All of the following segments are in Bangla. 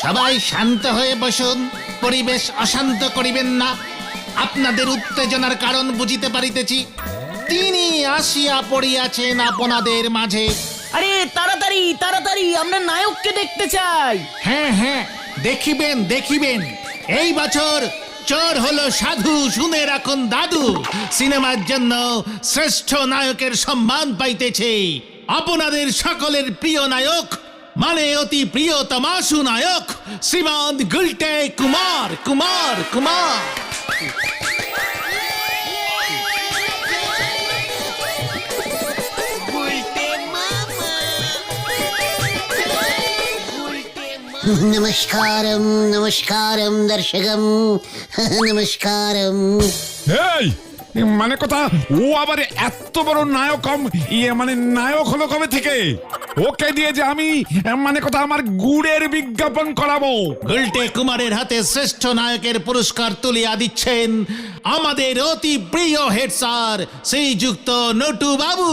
সবাই শান্ত হয়ে বসুন, পরিবেশ অশান্ত করিবেন না। আপনাদের উত্তেজনার কারণ বুঝিতে পারিতেছি। তিনি আসিয়া পড়িয়াছেন আপনাদের মাঝে। আরে তাড়াতাড়ি তাড়াতাড়ি, আমরা নায়ককে দেখতে চাই। হ্যাঁ হ্যাঁ, দেখিবেন দেখিবেন। এই বছর চোর হলো সাধু, শুনে রাখুন দাদু। সিনেমার জন্য শ্রেষ্ঠ নায়কের সম্মান পাইতেছে আপনাদের সকলের প্রিয় নায়ক, মানে অতি প্রিয় তমাশু নায়ক শ্রীমান গুলটে কুমার কুমার কুমার। নমস্কারম নমস্কারম দর্শকম নমস্কারম। এই মানে কথা, ও আবার এত বড় নায়ক মানে নায়ক হলো কবে থেকে? ওকে দিয়ে যে আমি মানে কথা আমার গুড়ের বিজ্ঞাপন করাবো। গুলটে কুমারের হাতে শ্রেষ্ঠ নায়কের পুরস্কার তুলিয়া দিচ্ছেন আমাদের অতি প্রিয় হেড স্যার শ্রীযুক্ত নটু বাবু।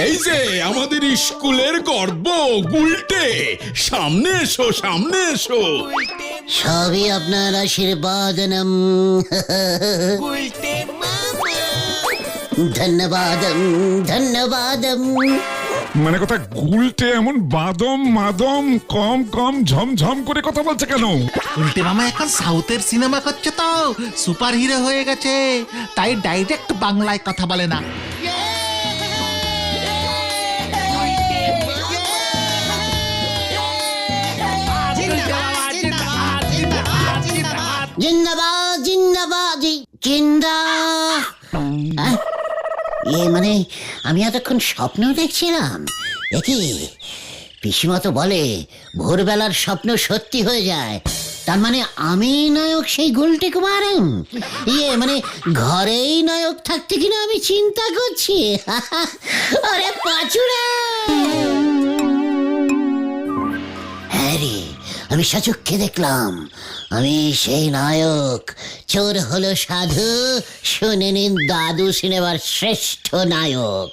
এই যে আমাদের স্কুলের গর্ব গুলটে, সামনে এসো সামনে এসো। সবই আপনার আশীর্বাদনম। ধন্যবাদম ধন্যবাদম। মানে কথা, গুলটে এমন বাদম মাদম কম কম ঝমঝম করে কথা বলছে কেন? গুলটে মামা এখন সাউথের সিনেমা করছে তো, সুপার হিরো হয়ে গেছে, তাই ডাইরেক্ট বাংলায় কথা বলে না। জিন্দাবাদ জিন্দাবাদ জিন্দা। মানে আমি এতক্ষণ স্বপ্ন দেখছিলাম। একই পিসিমা তো বলে ভোরবেলার স্বপ্ন সত্যি হয়ে যায়। তার মানে আমি নায়ক সেই গুলটে কুমারম। মানে ঘরেই নায়ক থাকতে কিনা আমি চিন্তা করছি। আরে পাচুরা, হ্যাঁ রে, আমি সচক্ষে দেখলাম আমি সেই নায়ক। চোর হলো সাধু, শুনে নিন দাদু সিনেমার শ্রেষ্ঠ নায়ক।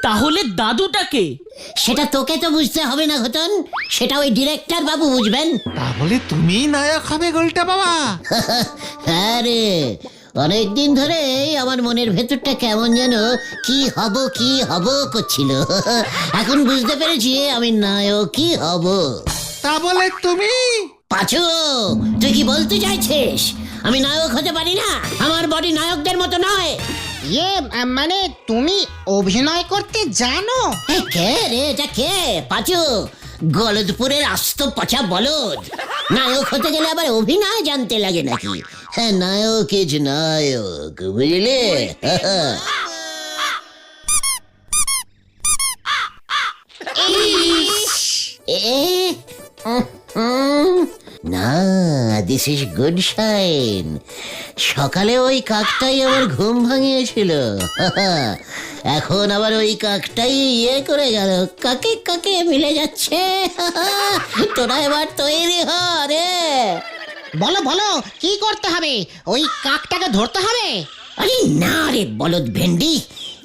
তাহলে দাদুটাকে? সেটা তোকে তো বুঝতে হবে না ঘটন, সেটা ওই ডিরেক্টর বাবু বুঝবেন। তাহলে তুমি নায়ক হবে গুলটে বাবা? হ্যাঁ রে, অনেকদিন ধরে আমার মনের ভেতরটা কেমন যেন কি হব করছিল। এখন বুঝতে পেরেছি আমি নায়কই হব। তা বলে তুমি? পাচু, তুই কি বলতে চাইছিস আমি নায়ক হতে পারি না? আমার বডি নায়কদের মতো নয়। মানে তুমি অভিনয় করতে জানো? কে রে এটা কে? পাচু, গলদপুরের আস্ত পচা বলদ। নায়ক হতে গেলে আবার অভিনয় জানতে লাগে নাকি? হ্যাঁ, নায়ক ইজ নায়ক, বুঝলে? না, দিস ইজ গুড সাইন। সকালে ওই কাকটাই আমার ঘুম ভাঙিয়েছিল, এখন আবার ওই কাকটাই করে গেল। কাকে কাকে মিলে যাচ্ছে। তোরা এবার তৈরি হ রে। বলো বলো, কি করতে হবে? ওই কাকটাকে ধরতে হবে? আরে না রে বলদ ভেন্ডি,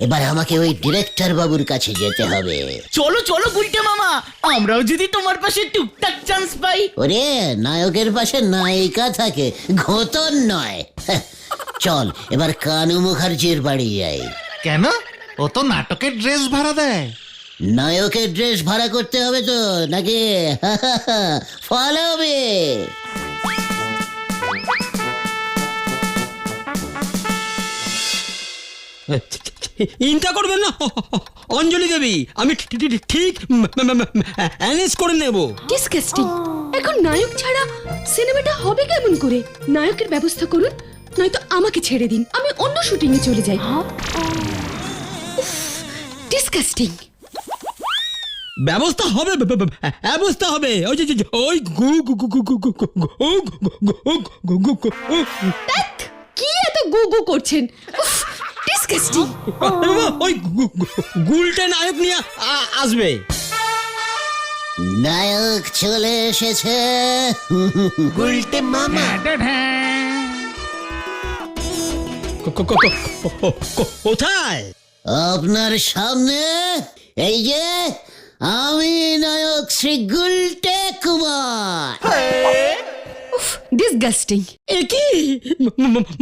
এবার আমাকে ওই ডিরেক্টর বাবুর কাছে যেতে হবে। চলো চলো গুলটে মামা, আমরাও যদি তোমার পাশে টুকটাক চান্স পাই। ওরে, নায়কের পাশে নায়িকা থাকে, ঘোতন নয়। চল এবার কানু মুখার্জির বাড়ি যাই। কেন? ও তো নাটকের ড্রেস ভাড়া দেয়। নায়কের ড্রেস ভাড়া করতে হবে তো নাকি? Follow me. ইনটা করবেন না অঞ্জলি দেবী, আমি ঠিক অ্যারেঞ্জ করে নেব। ডিসকাস্টিং। এখন নায়ক ছাড়া সিনেমাটা হবে কেমন করে? নায়কের ব্যবস্থা করুন, নয়তো আমাকে ছেড়ে দিন, আমি অন্য শুটিং এ চলে যাই। ডিসকাস্টিং। ব্যবস্থা হবে, ব্যবস্থা হবে। ওই যে ওই কি এত গু গু করছেন? ডিসকাস্টিং। ওই গুলটে নায়ক নিয়ে আসবে। নায়ক চলে এসেছে। গুলটে মামা। কোথায়? আপনার সামনে এই যে আমি নায়ক শ্রী গুলটে কুমার। ডিসগাস্টিং। এ কি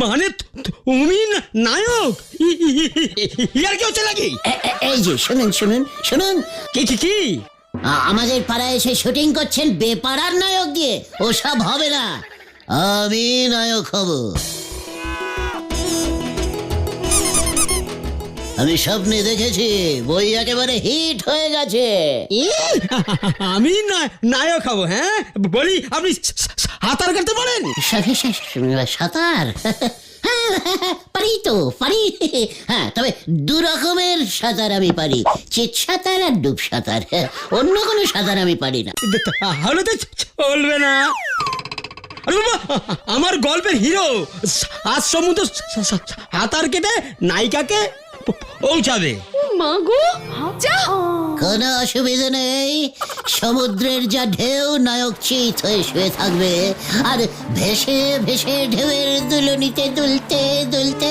মানে তুমি নায়ক? ইয়ার কি হচ্ছে নাকি? এই যে শুনুন শুনুন শুনুন, কি কি কি? আমাদের পাড়ায় এসে শুটিং করছেন বেপাড়ার নায়ক দিয়ে, ওসব হবে না, আমি নায়ক হব। আমি স্বপ্নে দেখেছি, বই একেবারে হিট হয়ে গেছে। আমি নায়ক হব? হ্যাঁ বলি, আপনি সাঁতার কাটতে পারেন? সাঁতার পারি তো পারি, হ্যাঁ, তবে দু রকমের সাঁতার আমি পারি, চিত সাঁতার আর ডুব সাঁতার, অন্য কোনো সাঁতার আমি পারি না। তাহলে তো চলবে না। আরে বাবা, আমার গল্পের হিরো আজ সমুদ্র সাঁতার কেটে নায়িকাকে পৌঁছাবে। মা গো, যা। কোনো অসুবিধা নেই, সমুদ্রের যা ঢেউ নায়ক চিত হয়ে শুয়ে থাকবে, আর ভেসে ভেসে ঢেউয়ের দুলনিতে দুলতে দুলতে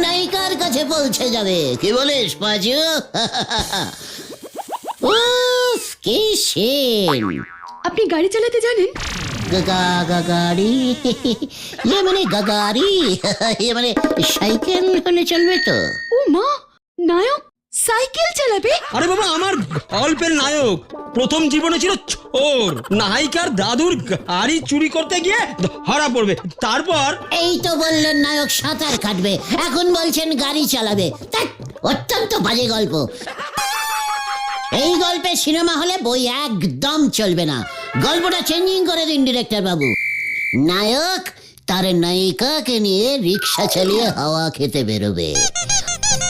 নায়িকার কাছে পৌঁছে যাবে। কি বলিস পাজু? উফ, কি সিন! আপনি গাড়ি চালাতে জানেন? গাড়ি মানে গাড়ি মানে সাইকেল হলে চলবে তো? ও মা, নায়ক সাইকেল চালাবে? আরে বাবা, আমার গল্পের নায়ক প্রথম জীবনে ছিল চোর, নায়িকার দাদুর গাড়ি চুরি করতে গিয়ে ধরা পড়বে, তারপর এই তো বললেন নায়ক সাঁতার কাটবে, এখন বলছেন গাড়ি চালাবে। ধ্যাৎ, অত্যন্ত বাজে গল্প। এই গল্পে সিনেমা হলে বই একদম চলবে না, গল্পটা চেঞ্জিং করে দিন ডিরেক্টর বাবু। নায়ক তার নায়িকাকে নিয়ে রিক্সা চালিয়ে হাওয়া খেতে বেরোবে,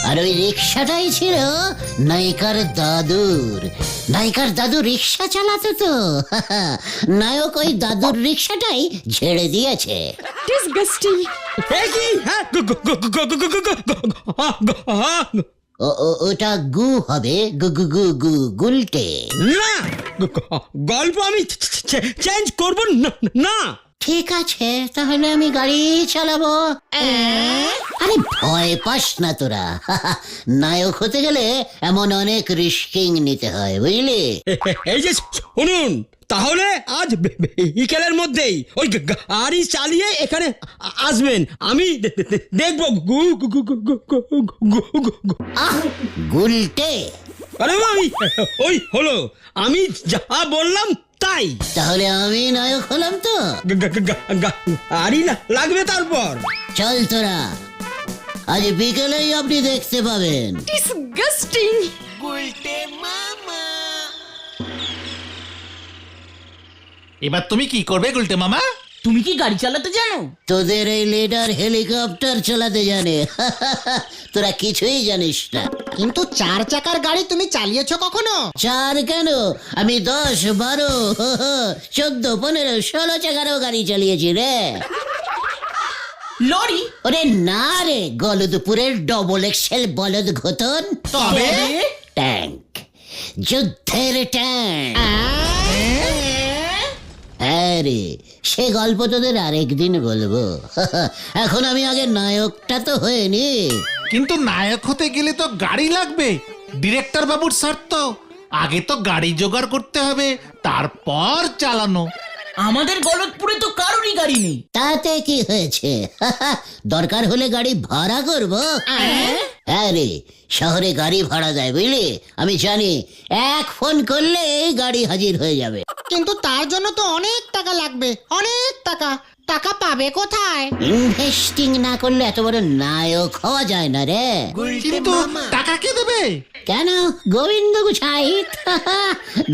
আর ওই রিক্সাটাই ছিল নায়িকার দাদুর। নায়িকার দাদু রিক্সা চালাতো তো, নায়ক ওই দাদুর রিক্সাটাই ঝেড়ে দিয়েছে। ডিসগাস্টিং। কি? হ্যাঁ ওটা গু হবে, গু গু গু গু গুলটে। না, গল্প আমি চেঞ্জ করব না। ঠিক আছে, তাহলে আমি গাড়ি চালাবো। আরে ভয় পাস না তোরা, নায়ক হতে গেলে এমন অনেক রিস্কিং নিতে হয়, বুঝলি? এই যে শুনুন, তাহলে আজ বিকেলের মধ্যেই ওই গাড়ি চালিয়ে এখানে আসবেন, আমি দেখবো। আহ, গুলটে। আরে ওই হলো, আমি যা বললাম তাই। তাহলে আমি নায়ক হলাম তো? গাড়ি লাগবে তারপর। চল তোরা, আজ বিকেলেই আপনি দেখতে পাবেন। ডিসগাস্টিং। এবার তুমি কি করবে গুলটে মামা? তুমি কি গাড়ি চালাতে জানো? তোদের এই লিডার হেলিকপ্টার চালাতে জানে, তোরা কিছুই জানিস না। কিন্তু 4 চাকার গাড়ি তুমি চালিয়েছো কখনো? 4 কেন, আমি 10, 12, 14, 15, 16 চাকারও গাড়ি চালিয়েছি রে। লরি? ওরে না রে, গলদপুরের ডবল এক্সেল বলদ ঘতন। তবে ট্যাঙ্ক, যুদ্ধের ট্যাঙ্ক। আরে সে গল্প তোদের আরেকদিন বলবো, এখন আমি আগে নায়কটা তো হয়নি। কিন্তু নায়ক হতে গেলে তো গাড়ি লাগবে, ডিরেক্টর বাবুর শর্ত। আগে তো গাড়ি জোগাড় করতে হবে, তারপর চালানো। আমাদের গলতপুরে তো কারোরই গাড়ি নেই। তাতে কি হয়েছে, দরকার হলে গাড়ি ভাড়া করবো। আরে শহরে গাড়ি ভাড়া দেয় বুঝলি, আমি জানি, এক ফোন করলে গাড়ি হাজির হয়ে যাবে। কিন্তু তার জন্য তো অনেক টাকা লাগবে, অনেক টাকা। টাকা পাবে কোথায়? ইনভেস্টিং না করলে এত বড় নায়ক হওয়া যায় না রে। কিন্তু টাকা কে দেবে? কেন, গোবিন্দ গুছাইত,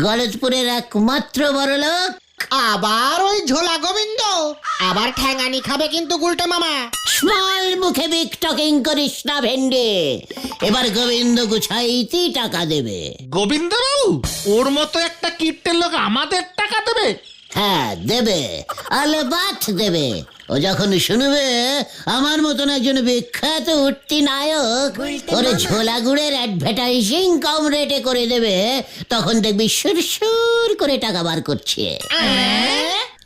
গলতপুরের একমাত্র বড় লোক। আবার ওই ঝোলা গোবিন্দ আবার ঠ্যাঙানি খাবে কিন্তু গুলটে মামা। স্মল মুখে বিগ টকিং করিস না ভেন্ডে, এবার গোবিন্দ গুছাইতি টাকা দেবে। গোবিন্দ বাবু, ওর মতো একটা কিট্টের লোক আমাদের টাকা দেবে? হ্যাঁ দেবে, আলবাত দেবে। ও যখন শুনবে আমার মতন একজন বিখ্যাত উঠতি নায়ক ওরে ঝোলা গুড়ের অ্যাডভার্টাইজিং কম রেটে করে দেবে, তখন দেখবি সুর সুর করে টাকা বার করছে।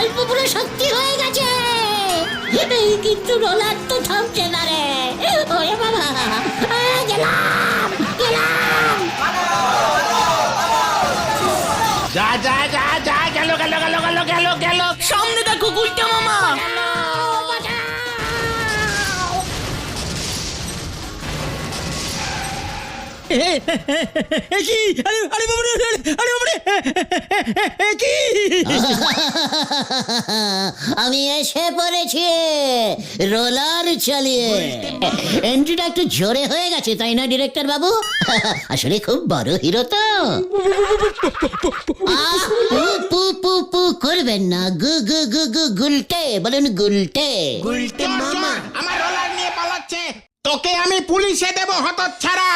গল্প পুরো সত্যি হয়ে গেছে। কিন্তু রোলার তো থামছে না রে। ওরে বাবা, গেলাম গেলাম। যা যা যা যা গেল গেল গেল গেল গেল গেল। সামনে দেখো গুলটা মামা। কি আরে আরে বাবারে আরে বাবারে কি আমি এসে পড়েছি রোলার চালিয়ে। এন্ট্রিটা একটু জোরে হয়ে গেছে তাই না ডিরেক্টর বাবু? আসলে খুব বড় হিরো তো। পু পু পু পু করবেন না, গু গু গু গু গুলটে বলুন, গুলটে। উল্টে মামা আমার রোলার নিয়ে পালাচ্ছে, তোকে আমি পুলিশে দেব হতচ্ছাড়া।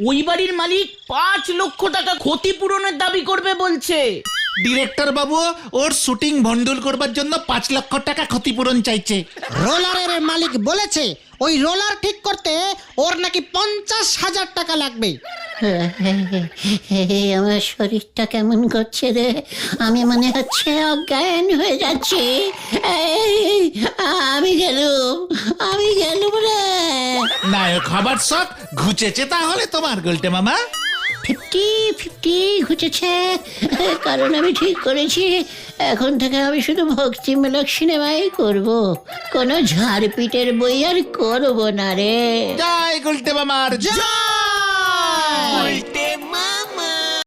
ওই বাড়ির মালিক 5 লক্ষ টাকা ক্ষতিপূরণের দাবি করবে বলছে। ডিরেক্টর বাবু ওর শুটিং ভন্ডুল করবার জন্য 5 লক্ষ টাকা ক্ষতিপূরণ চাইছে। রোলারের মালিক বলেছে ওই রোলার ঠিক করতে ওর নাকি 50,000 টাকা লাগবে। আমার শরীরটা কেমন করছে রে, আমি মনে হচ্ছে অজ্ঞান হয়ে যাচ্ছি। আমি গেলুম রে। নায়ক হবার শখ ঘুচেছে তাহলে তোমার গুলটে মামা। 50-50 ঘুচেছে, কারণ আমি ঠিক করেছি এখন থেকে আমি শুধু ভক্তিমূলক সিনেমাই করব, কোনো ঝাড়পিটের বই আর করব না রে। জয় গুলটে মামার জয়।